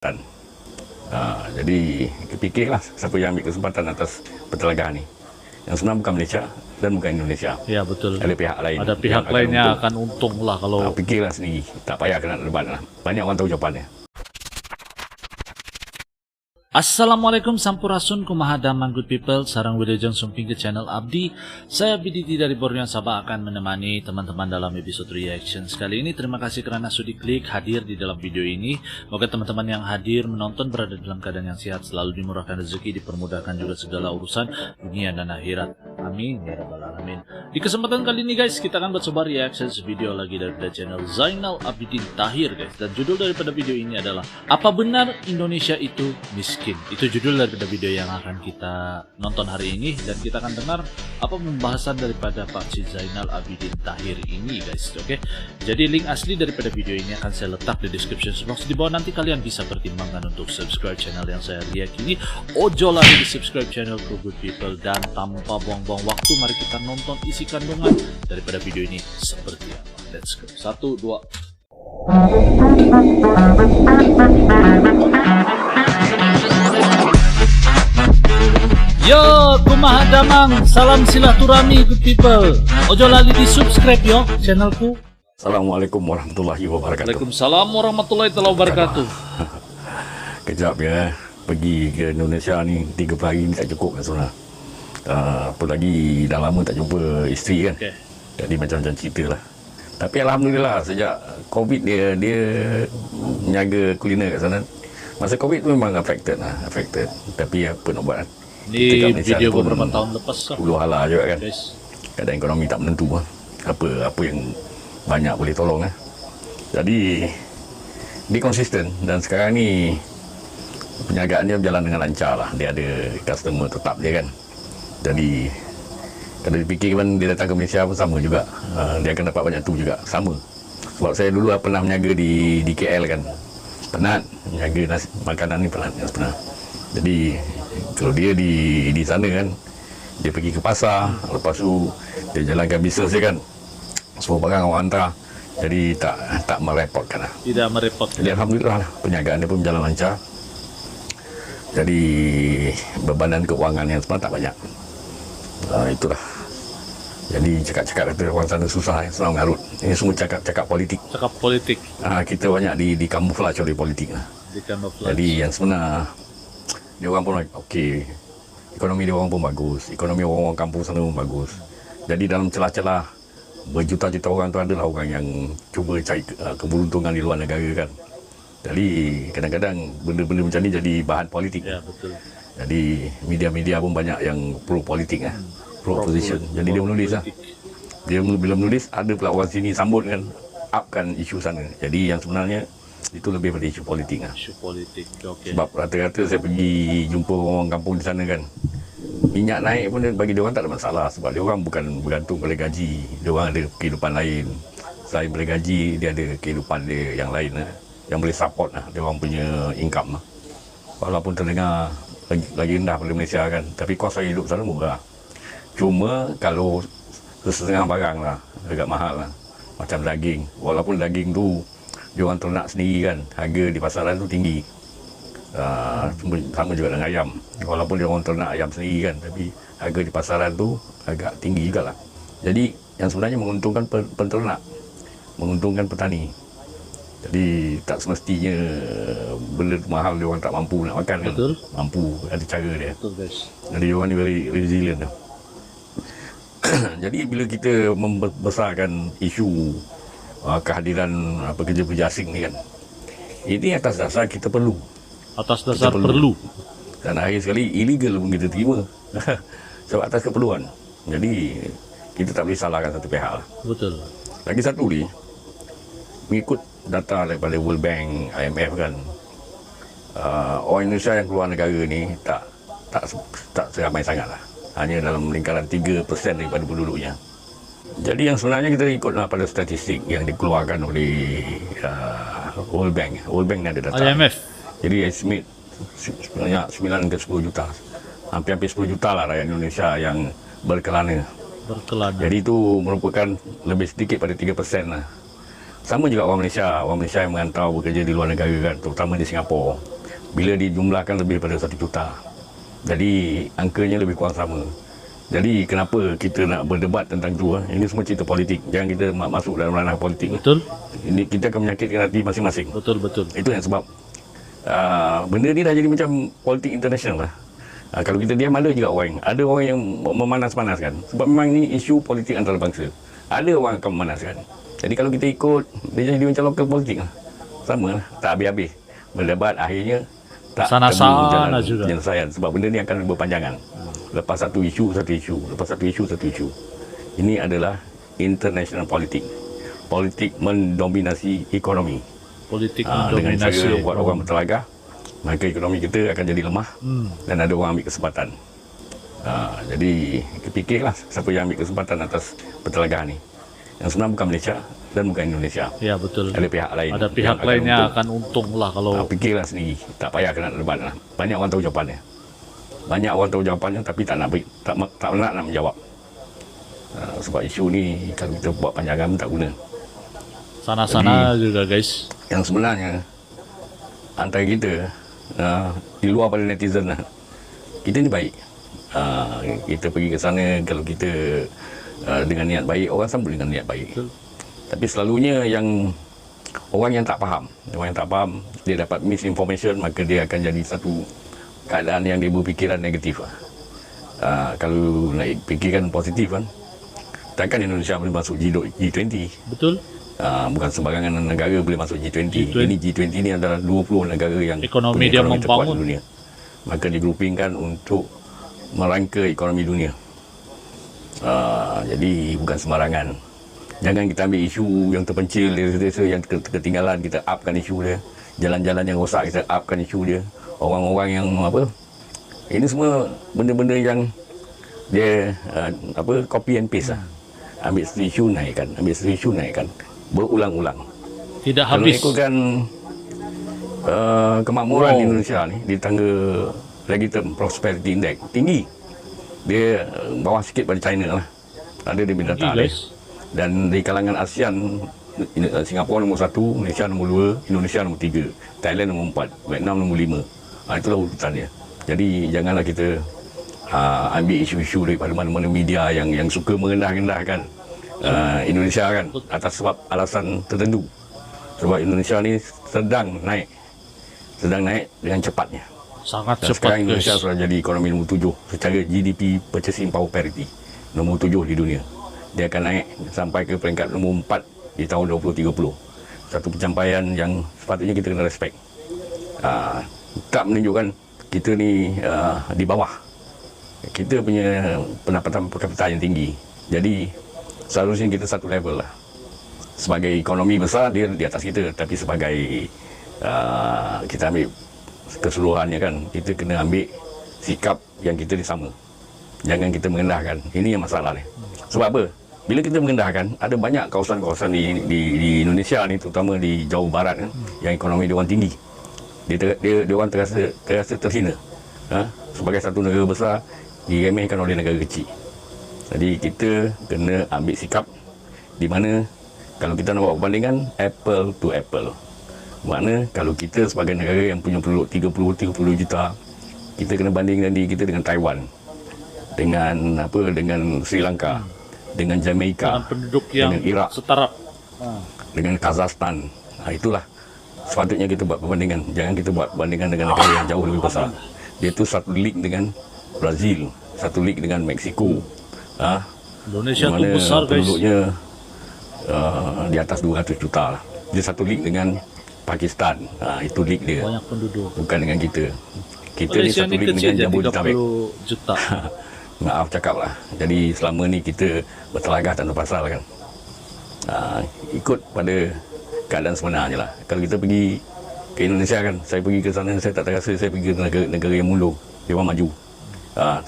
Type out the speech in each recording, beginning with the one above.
Dan, jadi fikirlah siapa yang ambil kesempatan atas pertelagaan ni. Yang senang bukan Malaysia dan bukan Indonesia. Ya betul. Ada pihak lain. Ada pihak lainnya akan untung lah kalau. Fikirlah sendiri. Tak payah kena debat lah. Banyak orang tahu jawapannya. Assalamualaikum sampurasun kumahadam good people. Sarang Widojeng sumping ke channel Abdi. Saya BDT dari Borneo Sabah akan menemani teman-teman dalam episode reaction kali ini. Terima kasih kerana sudi klik hadir di dalam video ini. Moga teman-teman yang hadir menonton berada dalam keadaan yang sehat, selalu dimurahkan rezeki, dipermudahkan juga segala urusan dunia dan akhirat. Amin ya rabbal alamin. Di kesempatan kali ini guys, kita akan coba reaction video lagi daripada channel Zainal Abidin Tahir guys. Dan judul daripada video ini adalah Apa Benar Indonesia Itu Miskin? Itu judul daripada video yang akan kita nonton hari ini, dan kita akan dengar apa pembahasan daripada Pak Cik Zainal Abidin Tahir ini guys. Oke, jadi link asli daripada video ini akan saya letak di description box di bawah. Nanti kalian bisa pertimbangkan untuk subscribe channel yang saya react ini. Ojo lagi di subscribe channel good people, dan tanpa buang-buang waktu mari kita nonton isi kandungan daripada video ini seperti apa. Let's go. 1, 2. Yo, kumaha damang, salam silaturahmi good people. Ojo lali di subscribe yo channelku. Assalamualaikum warahmatullahi wabarakatuh. Waalaikumsalam warahmatullahi wabarakatuh. Kejap ya, pergi ke Indonesia ni 3 hari ni tak cukup kan sebenarnya. Apa lagi dah lama tak jumpa isteri kan. Okay. Jadi macam-macam cerita lah. Tapi alhamdulillah sejak COVID dia menjaga kuliner kat sana. Masa COVID tu memang affected. Tapi apa nak buat kan. Ini video beberapa tahun lepas lah. Hulu hala juga kan. Guys. Keadaan ekonomi tak menentu lah. Apa yang banyak boleh tolong lah. Jadi dia konsisten, dan sekarang ni perniagaan dia berjalan dengan lancar lah. Dia ada customer tetap dia kan. Jadi kalau dipikir kan dia datang ke Malaysia pun sama juga. Dia akan dapat banyak tu juga, sama. Sebab saya dulu pernah menjaga di KL kan. Penat menjaga makanan ni, penat sebenarnya. Jadi kalau dia di sana kan, dia pergi ke pasar, lepas tu dia jalankan bisnes dia kan, semua barang orang hantar. Jadi tak merepotkan lah. Tidak merepotkan. Jadi alhamdulillah lah, perniagaan dia pun berjalan lancar. Jadi bebanan keuangan yang sebenarnya tak banyak. Itulah. Jadi cakap-cakap kata orang sana susah, senang mengarut. Ini semua cakap politik. Cakap politik. Kita banyak di kamuflase oleh politik lah. Di kamuflase. Jadi yang sebenar dia orang pun okey. Ekonomi dia orang pun bagus. Ekonomi orang kampung sana pun bagus. Jadi dalam celah-celah berjuta-juta orang tu adalah orang yang cuba cari keberuntungan di luar negara kan. Jadi kadang-kadang benda-benda macam ni jadi bahan politik. Ya betul. Jadi media-media pun banyak yang pro politik lah. Pro opposition. Jadi dia menulis lah. Dia bila menulis ada pula orang sini sambut kan, upkan isu sana. Jadi yang sebenarnya itu lebih pada isu politik lah. Isu politik. Okay. Sebab rata-rata saya pergi jumpa orang kampung di sana kan, minyak naik pun bagi dia orang tak ada masalah. Sebab dia orang bukan bergantung pada gaji. Dia orang ada kehidupan lain. Selain pada gaji, dia ada kehidupan dia yang lain lah, yang boleh support lah dia orang punya income lah. Walaupun terdengar lagi rendah pada Malaysia kan, tapi kos hidup sana murah. Cuma kalau setengah barang lah agak mahal lah. Macam daging, walaupun daging tu dia orang ternak sendiri kan, harga di pasaran tu tinggi. Sama juga dengan ayam, walaupun dia orang ternak ayam sendiri kan, tapi harga di pasaran tu agak tinggi jugalah. Jadi yang sebenarnya menguntungkan penternak, menguntungkan petani. Jadi tak semestinya benda mahal dia orang tak mampu nak makan kan. Betul. Mampu, ada cara dia. Betul guys. Jadi dia orang ni very resilient lah. Jadi bila kita membesarkan isu kehadiran pekerja-pekerja asing ni kan, ini atas dasar kita perlu. Atas dasar perlu. Dan akhir sekali illegal pun kita terima. Sebab atas keperluan. Jadi kita tak boleh salahkan satu pihak lah. Betul. Lagi satu ni, mengikut data daripada World Bank, IMF kan, orang Indonesia yang keluar negara ni tak seramai sangat lah. Hanya dalam lingkaran 3% daripada penduduknya. Jadi yang sebenarnya kita ikutlah pada statistik yang dikeluarkan oleh World Bank. World Bank ni ada data. IMF. Jadi estimate sebenarnya 9 ke 10 juta. Hampir 10 juta lah rakyat Indonesia yang berkelana. Berkelana. Jadi itu merupakan lebih sedikit pada 3% lah Sama juga orang Malaysia yang merantau bekerja di luar negara kan, terutama di Singapura. Bila dijumlahkan lebih daripada 1 juta. Jadi angkanya lebih kurang sama. Jadi kenapa kita nak berdebat tentang itu? Ini semua cerita politik. Jangan kita masuk dalam ranah politik. Betul. Ini kita akan menyakitkan hati masing-masing. Betul. Itu yang sebab benda ni dah jadi macam politik international lah. Kalau kita diam, ada orang yang memanas-manaskan. Sebab memang ni isu politik antarabangsa. Ada orang akan memanaskan. Jadi kalau kita ikut, dia jadi macam local politik lah. Sama lah, tak habis-habis. Berdebat akhirnya tak sana-sana juga penyelesaian. Sebab benda ni akan berpanjangan. Lepas satu isu. Ini adalah international politik. Politik mendominasi ekonomi. Dengan cara buat orang bertelagah, maka ekonomi kita akan jadi lemah dan ada orang ambil kesempatan. Jadi fikirlah siapa yang ambil kesempatan atas pertelagahan ni. Yang senang bukan Malaysia dan bukan Indonesia. Ya, betul. Ada pihak lain. Ada pihak lainnya akan untung lah kalau fikirlah sendiri. Tak payah kena debat lah. Banyak orang tahu jawapannya. Tapi tak nak menjawab. Sebab isu ni kalau kita buat panjangan tak guna. Sana-sana juga guys. Yang sebenarnya antara kita di luar pada netizen lah, kita ni baik. Kita pergi ke sana kalau kita dengan niat baik, orang sambut dengan niat baik. Betul. Tapi selalunya yang orang yang tak faham, dia dapat misinformation, maka dia akan jadi satu keadaan yang dia berfikiran negatif. Kalau nak fikirkan positif kan, takkan Indonesia boleh masuk G20. Betul. Bukan sembarangan negara boleh masuk G20. Ini G20 ni adalah 20 negara yang ekonomi dia membangun di dunia. Maka digroupingkan untuk merangka ekonomi dunia. Jadi bukan sembarangan. Jangan kita ambil isu yang terpencil, desa-desa yang ketinggalan, kita upkan isu dia. Jalan-jalan yang rosak, kita upkan isu dia. Orang-orang yang ini semua benda-benda yang dia copy and paste lah. Ambil satu isu naikkan, berulang-ulang. Tidak habis. Kalau ikutkan kemakmuran di Indonesia ni di tangga Regitum Prosperity Index tinggi. Dia bawah sikit pada China lah. Ada di data dia. Dan di kalangan ASEAN, Singapura nombor 1, Malaysia nombor 2, Indonesia nombor 3, Thailand nombor 4, Vietnam nombor 5. Itulah urutan dia. Jadi janganlah kita ambil isu-isu daripada mana-mana media yang suka merendah-rendahkan Indonesia kan atas sebab alasan tertentu. Sebab Indonesia ni sedang naik dengan cepatnya. Sangat Dan cepat sekarang Indonesia sudah jadi ekonomi nombor 7 secara GDP Purchasing Power Parity, nombor 7 di dunia. Dia akan naik sampai ke peringkat nombor 4 di tahun 2030. Satu pencapaian yang sepatutnya kita kena respect. Tak menunjukkan kita ni di bawah. Kita punya pendapatan per kapita yang tinggi. Jadi seharusnya kita satu level lah. Sebagai ekonomi besar, dia di atas kita. Tapi sebagai kita ambil keseluruhannya kan, kita kena ambil sikap yang kita ni sama. Jangan kita merendahkan. Ini yang masalah ni. Sebab apa? Bila kita merendahkan, ada banyak kawasan-kawasan di Indonesia ni, terutama di Jawa Barat kan, yang ekonomi dia orang tinggi. Dia orang terasa terhina. Sebagai satu negara besar, diremehkan oleh negara kecil. Jadi kita kena ambil sikap di mana kalau kita nak buat perbandingan apple to apple. Makna kalau kita sebagai negara yang punya penduduk 30 juta, kita kena bandingkan diri kita dengan Taiwan, dengan Sri Lanka, dengan Jamaica, dengan penduduk yang dengan Iraq, setara, dengan Kazakhstan. Itulah sepatutnya kita buat perbandingan. Jangan kita buat perbandingan dengan negara yang jauh lebih besar. Dia tu satu league dengan Brazil, satu league dengan Mexico. Indonesia tu besar guys. Penduduknya di atas 200 juta lah. Dia satu league dengan Pakistan. Itu league dia. Banyak penduduk. Bukan dengan kita. Kita Malaysia ni satu ni league kecil dengan je, Jabodetabek. 30 juta. Maaf cakap lah. Jadi selama ni kita bertelagah tanpa pasal kan. Ikut pada keadaan sebenarnya lah. Kalau kita pergi ke Indonesia kan, saya pergi ke sana, saya tak terasa saya pergi ke negara yang mulung. Dia orang maju.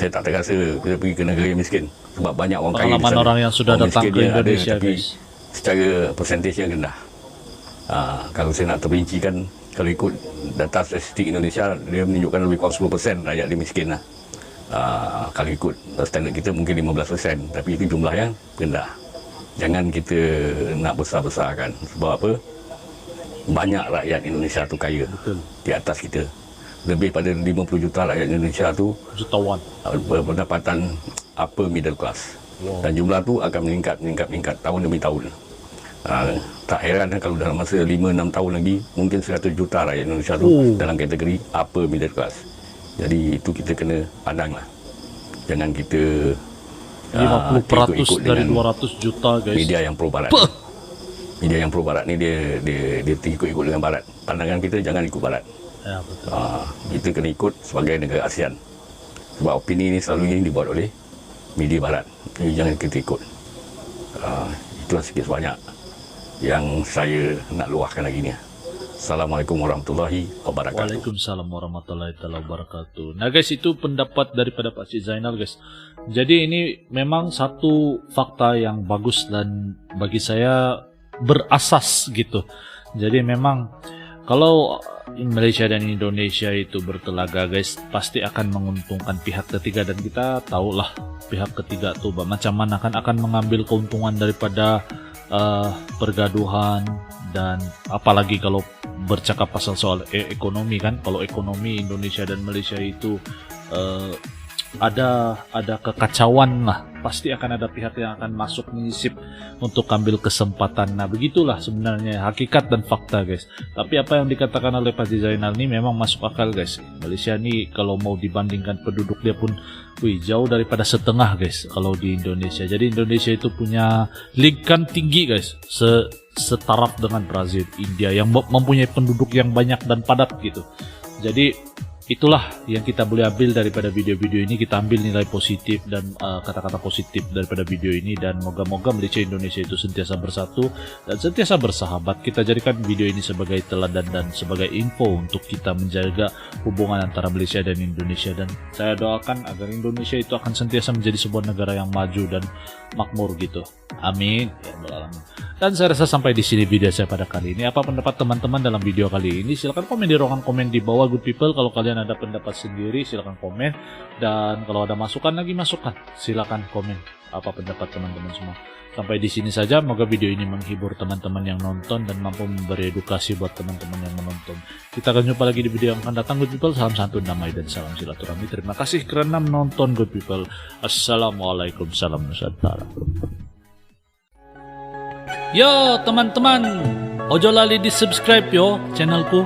Saya tak terasa kita pergi ke negara yang miskin. Sebab banyak orang kaya di Pengalaman sana. orang yang sudah Orang datang miskin ke dia Indonesia tapi guys. secara persentase yang rendah. Kalau saya nak terperincikan, kalau ikut data statistik Indonesia, dia menunjukkan lebih kurang 10% rakyat dia miskin lah. Kalau ikut standard kita mungkin 15%, tapi itu jumlah yang rendah. Jangan kita nak besar-besarkan. Sebab apa? Banyak rakyat Indonesia tu kaya. Betul. Di atas kita. Lebih pada 50 juta rakyat Indonesia tu Jutawan. berpendapatan upper middle class. Wow. Dan jumlah tu akan meningkat tahun demi tahun. Tak heran kalau dalam masa 5-6 tahun lagi mungkin 100 juta rakyat Indonesia tu dalam kategori upper middle class. Jadi itu kita kena pandang lah. Jangan kita 50% ikut dari dengan 200 juta guys. media yang pro barat. Media yang pro barat ni dia ikut dengan barat. Pandangan kita jangan ikut barat. Ya, betul. Kita kena ikut sebagai negara ASEAN. Sebab opini ni selalu ini dibuat oleh media barat. Jadi jangan kita ikut. Itulah sikit sebanyak yang saya nak luahkan lagi ni. Assalamualaikum warahmatullahi wabarakatuh. Waalaikumsalam warahmatullahi wabarakatuh. Nah guys, itu pendapat daripada Pak Cik Zainal guys. Jadi ini memang satu fakta yang bagus dan bagi saya berasas gitu. Jadi memang kalau Malaysia dan Indonesia itu bertelaga guys, pasti akan menguntungkan pihak ketiga, dan kita tahulah pihak ketiga tuh macam mana akan mengambil keuntungan daripada pergaduhan. Dan apalagi kalau bercakap pasal soal ekonomi kan, kalau ekonomi Indonesia dan Malaysia itu ada kekacauan lah, pasti akan ada pihak yang akan masuk menyisip untuk ambil kesempatan. Nah begitulah sebenarnya hakikat dan fakta guys. Tapi apa yang dikatakan oleh Pak Zainal ini memang masuk akal guys. Malaysia ini kalau mau dibandingkan penduduk dia pun jauh daripada setengah guys kalau di Indonesia. Jadi Indonesia itu punya lingkan tinggi guys, setaraf dengan Brazil, India yang mempunyai penduduk yang banyak dan padat gitu. Jadi itulah yang kita boleh ambil daripada video-video ini. Kita ambil nilai positif dan kata-kata positif daripada video ini, dan moga-moga Malaysia Indonesia itu sentiasa bersatu dan sentiasa bersahabat. Kita jadikan video ini sebagai teladan dan sebagai info untuk kita menjaga hubungan antara Malaysia dan Indonesia, dan saya doakan agar Indonesia itu akan sentiasa menjadi sebuah negara yang maju dan makmur gitu. Amin ya rabbal alamin. Dan saya rasa sampai di sini video saya pada kali ini. Apa pendapat teman-teman dalam video kali ini? Silahkan komen di ruangan komen di bawah good people. Kalau kalian ada pendapat sendiri silahkan komen, dan kalau ada masukan lagi silahkan komen apa pendapat teman-teman semua. Sampai di sini saja, semoga video ini menghibur teman-teman yang nonton dan mampu memberi edukasi buat teman-teman yang menonton. Kita akan jumpa lagi di video yang akan datang good people. Salam santun, damai dan salam silaturahmi. Terima kasih karena menonton good people. Assalamualaikum, salam nusantara. Yo teman-teman, ojo lali di subscribe yo channelku.